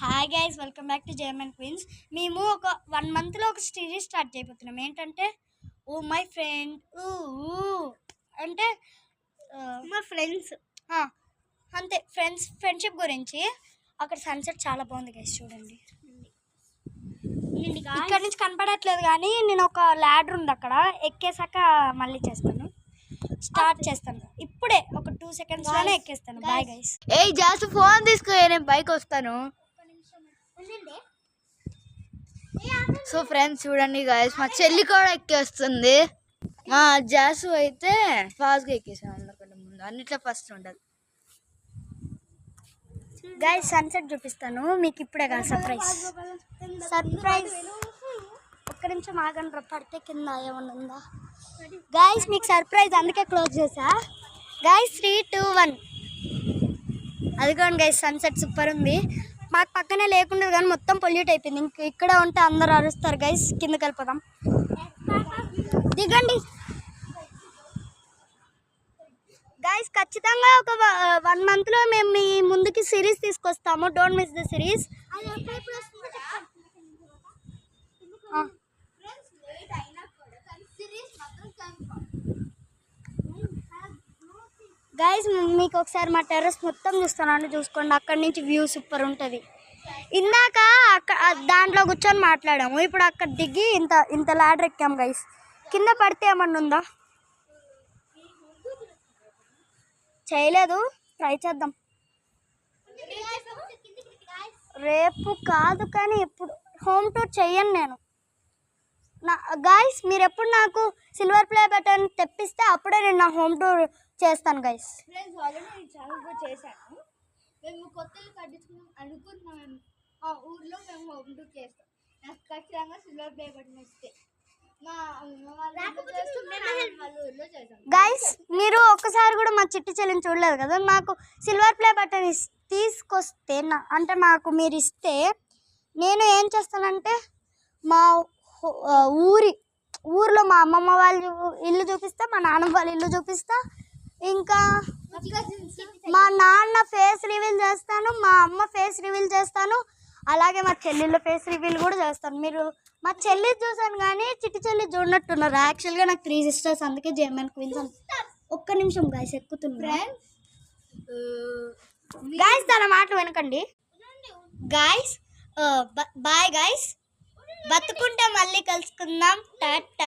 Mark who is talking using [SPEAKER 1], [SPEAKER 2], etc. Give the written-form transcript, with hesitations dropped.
[SPEAKER 1] Hi guys, welcome back to JMN queens. మేము ఒక 1 మంత్లో ఒక సిరీస్ స్టార్ట్ చేయబోతున్నాం. ఏంటంటే ఓ మై ఫ్రెండ్ అంటే మా ఫ్రెండ్స్ అంతే, ఫ్రెండ్షిప్ గురించి. అక్కడ సన్సెట్ చాలా బాగుంది గైస్, చూడండి. ఇక్కడ నుంచి కనపడట్లేదు కానీ నేను ఒక ల్యాడర్ ఉంది అక్కడ ఎక్కేసాక మళ్ళీ స్టార్ట్ చేస్తాను. ఇప్పుడే ఒక 2 సెకండ్స్లోనే ఎక్కేస్తాను. Bye guys.
[SPEAKER 2] జాస్ ఫోన్ తీసుకో, నేను పైకి వస్తాను. సో ఫ్రెండ్స్ చూడండి గైస్, మా చెల్లి కూడా ఎక్కేస్తుంది. మా జాసు అయితే ఫాస్ట్గా ఎక్కేసాను. అందరికంటే ముందు అన్నిట్లో ఫస్ట్ ఉంటుంది.
[SPEAKER 1] గైస్ సన్సెట్ చూపిస్తాను మీకు ఇప్పుడే కదా. సర్ప్రైజ్ ఒక్క నిమిషం ఆగండి, పడితే కింద ఏమన్నా ఉందా. గైస్ మీకు సర్ప్రైజ్, అందుకే క్లోజ్ చేసా. గైస్ 3, 2, 1 అదిగోండి గైస్, సన్సెట్ సూపర్ ఉంది. మాకు పక్కనే లేకుండదు కానీ మొత్తం పొల్యూట్ అయిపోయింది. ఇంక ఇక్కడ ఉంటే అందరు అరుస్తారు గైస్. కిందకి వెళ్ళిపోదాం, దిగండి గైస్. ఖచ్చితంగా ఒక 1 మంత్లో మేము మీ ముందుకి సిరీస్ తీసుకొస్తాము. Don't miss the series. Guys మీకు ఒకసారి మా టెర్రస్ మొత్తం చూస్తాను, చూసుకోండి. అక్కడి నుంచి వ్యూ సూపర్ ఉంటుంది. ఇందాక దాంట్లో కూర్చొని మాట్లాడాము, ఇప్పుడు అక్కడ దిగి ఇంత ల్యాడర్ ఎక్కాము గైస్. కింద పడితే ఏమన్నా ఉందా? చేయలేదు, ట్రై చేద్దాం. రేపు కాదు కానీ ఎప్పుడు హోమ్ టూర్ చెయ్యను నేను. గైస్ మీరు ఎప్పుడు నాకు సిల్వర్ ప్లే బటన్ తెప్పిస్తే అప్పుడే నేను నా హోమ్ టూర్ చేస్తాను గైస్.
[SPEAKER 2] చేశాను. మేము కొత్తలు కట్టించుకున్నాం అనుకున్నాం, ఆ ఊర్లో మేము హోమ్ టూర్ చేస్తాం. నాకు ఖచ్చితంగా సిల్వర్ ప్లే బటన్ ఇస్తే
[SPEAKER 1] గైస్ మీరు ఒక్కసారి కూడా మా చిట్టి చెల్లిని చూడలేదు కదా. నాకు సిల్వర్ ప్లే బటన్ తీసుకొస్తే అంటే నాకు మీరు ఇస్తే నేను ఏం చేస్తానంటే మా ఊర్లో మా అమ్మమ్మ వాళ్ళ ఇల్లు చూపిస్తా, మా నాన్నమ్మ వాళ్ళ ఇల్లు చూపిస్తా, ఇంకా మా నాన్న ఫేస్ రివీల్ చేస్తాను, మా అమ్మ ఫేస్ రివీల్ చేస్తాను, అలాగే మా చెల్లెళ్ళ ఫేస్ రివీల్ కూడా చేస్తాను. మీరు మా చెల్లి చూసాను కానీ చిట్టి చెల్లి చూడనట్టున్నారు. యాక్చువల్గా నాకు 3 సిస్టర్స్, అందుకే జేఎంఎన్ క్వీన్స్. ఒక్క నిమిషం గైస్, ఎక్కుతున్నా గైస్. తన మాటలు వినకండి గైస్. బాయ్ గైస్, బతుకుంటే మళ్ళీ కలుసుకుందాం. టాటా.